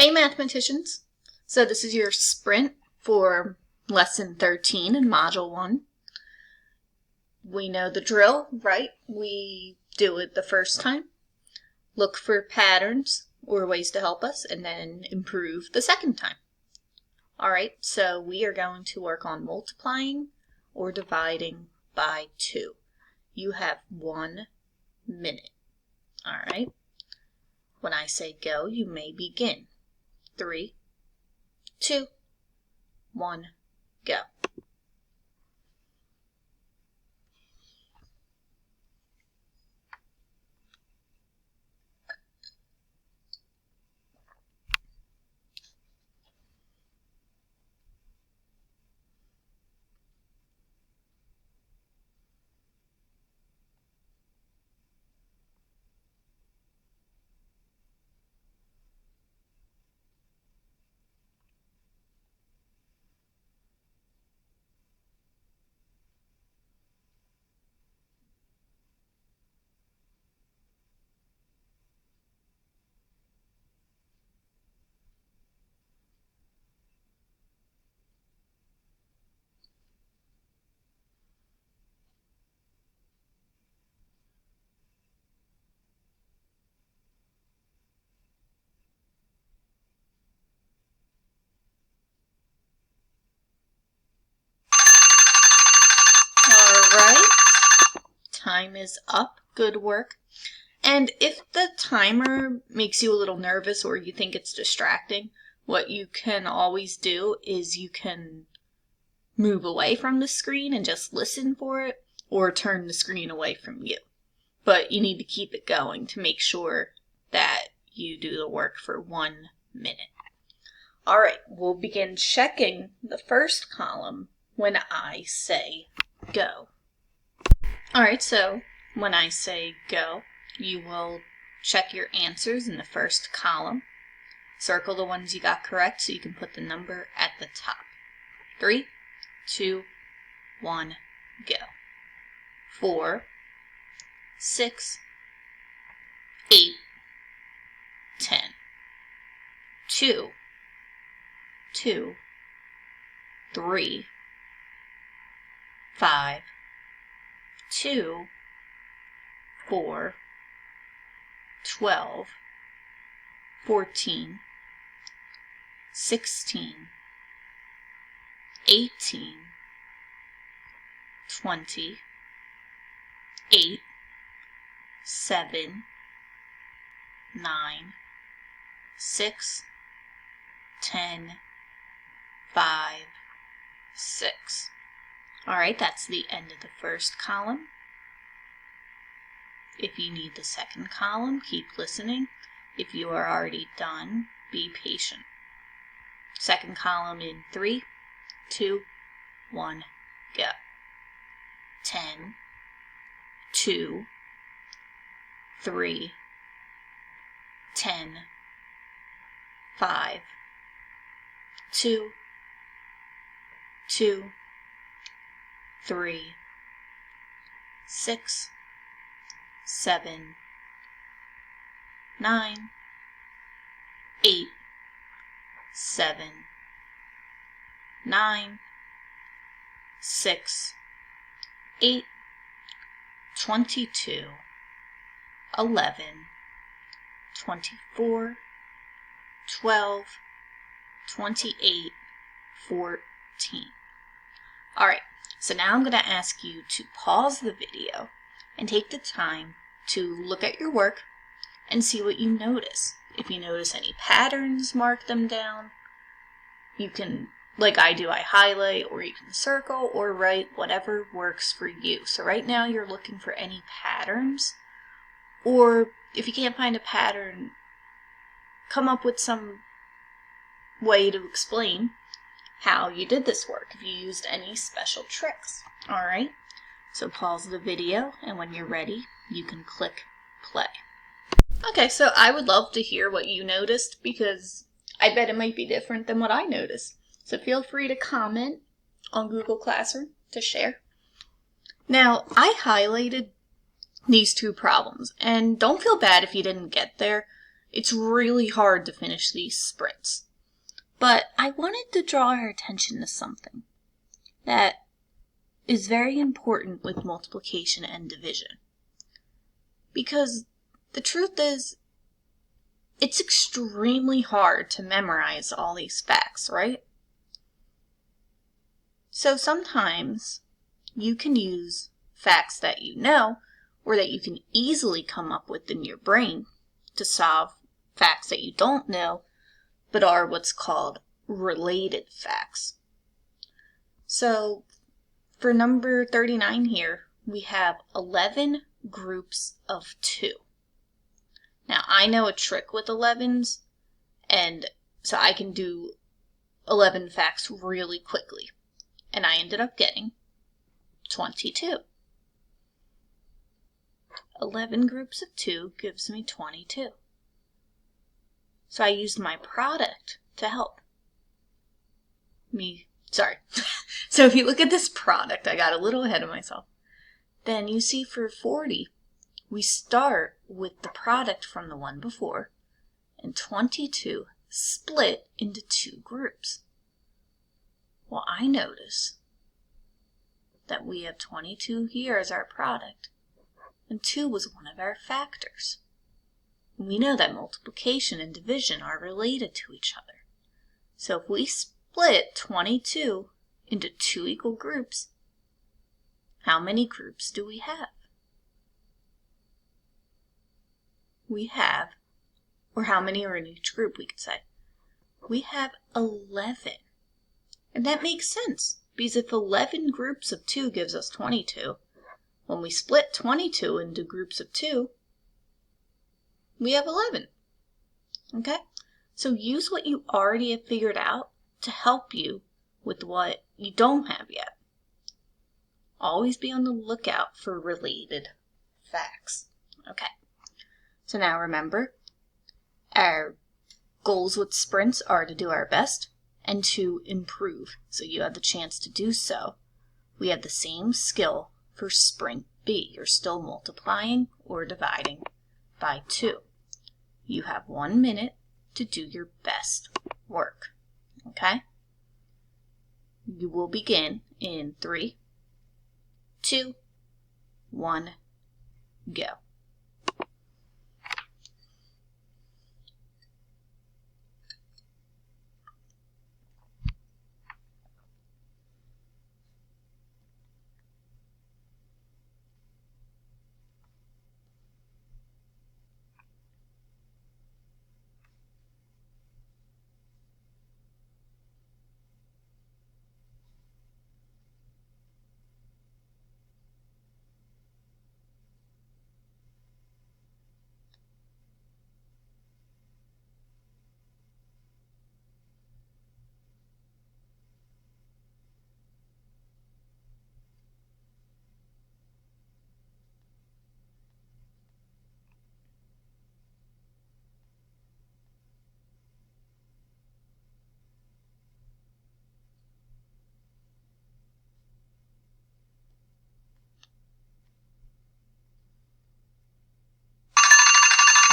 Hey mathematicians! So this is your sprint for lesson 13 in module 1. We know the drill, right? We do it the first time, look for patterns or ways to help us, and then improve the second time. Alright, so we are going to work on multiplying or dividing by 2. You have 1 minute. Alright? When I say go, you may begin. 3, 2, 1, go. Alright, time is up. Good work. And if the timer makes you a little nervous or you think it's distracting, what you can always do is you can move away from the screen and just listen for it, or turn the screen away from you. But you need to keep it going to make sure that you do the work for 1 minute. Alright, we'll begin checking the first column when I say go. Alright, so when I say go, you will check your answers in the first column. Circle the ones you got correct so you can put the number at the top. 3, 2, 1, go. 4, 6, 8, 10. 2, 2, 3, 5, 2, 4, 12, 14, 16, 18, 20, 8, 7, 9, 6, 10, 5, 6. Alright, that's the end of the first column. If you need the second column, keep listening. If you are already done, be patient. Second column in 3, 2, 1, go. 10, 2, 3, 10, 5, 2, 2, 3, 6, 7, 9, 8, 7, 9, 6, 8, 22, 11, 24, 12, 28, 14. Alright, so now I'm going to ask you to pause the video and take the time to look at your work and see what you notice. If you notice any patterns, mark them down. You can, like I do, I highlight, or you can circle or write, whatever works for you. So right now you're looking for any patterns, or if you can't find a pattern, come up with some way to explain how you did this work, if you used any special tricks. Alright, so pause the video, and when you're ready, you can click play. Okay, so I would love to hear what you noticed, because I bet it might be different than what I noticed. So feel free to comment on Google Classroom to share. Now, I highlighted these two problems, and don't feel bad if you didn't get there. It's really hard to finish these sprints. But I wanted to draw our attention to something that is very important with multiplication and division. Because the truth is, it's extremely hard to memorize all these facts, right? So sometimes you can use facts that you know or that you can easily come up with in your brain to solve facts that you don't know but are what's called related facts. So for number 39 here, we have 11 groups of 2. Now I know a trick with 11s, and so I can do 11 facts really quickly. And I ended up getting 22. 11 groups of 2 gives me 22. So I used my product to help me. Sorry. So if you look at this product, I got a little ahead of myself. Then you see for 40, we start with the product from the one before, and 22 split into 2 groups. Well, I notice that we have 22 here as our product, and 2 was one of our factors. We know that multiplication and division are related to each other. So if we split 22 into 2 equal groups, how many groups do we have? We have, or how many are in each group, we could say. We have 11. And that makes sense, because if 11 groups of 2 gives us 22, when we split 22 into groups of 2, we have 11. Okay? So use what you already have figured out to help you with what you don't have yet. Always be on the lookout for related facts. Okay. So now remember, our goals with sprints are to do our best and to improve. So you have the chance to do so. We have the same skill for sprint B. You're still multiplying or dividing by 2. You have 1 minute to do your best work. Okay? You will begin in 3, 2, 1, go.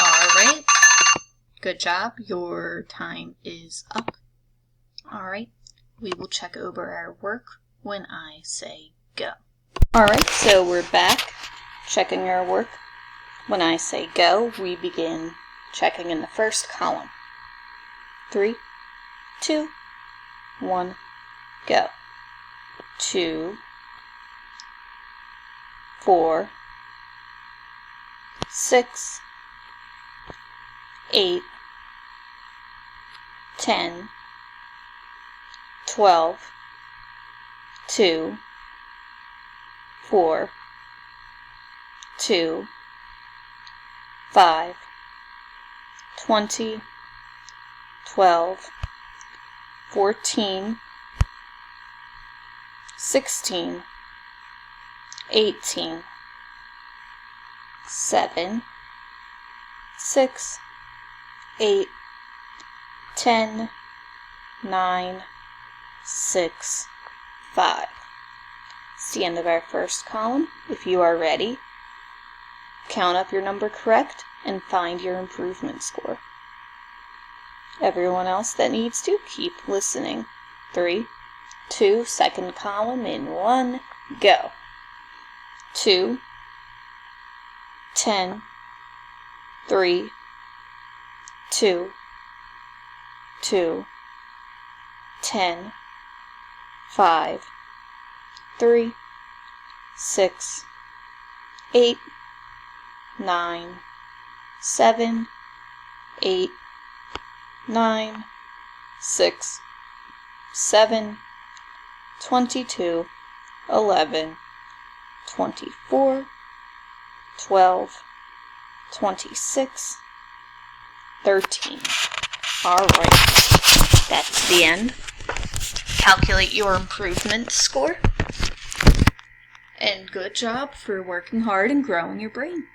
Alright, good job. Your time is up. Alright, we will check over our work when I say go. Alright, so we're back checking our work. When I say go, we begin checking in the first column. 3, 2, 1, go. 2, 4, 6, 8, 10, 12, 2, 4, 2, 5, 20, 12, 14, 16, 18, 7, 6, 8, 10, 9, 6, 5. It's the end of our first column. If you are ready, count up your number correct and find your improvement score. Everyone else that needs to, keep listening. 3, 2, second column in 1, go. 2, 10, 3, 2, 2, 10, 5, 3, 6, 8, 9, 7, 8, 9, 6, 7, 22, 11, 24, 12, 26, 13. All right, that's the end. Calculate your improvement score. And good job for working hard and growing your brain.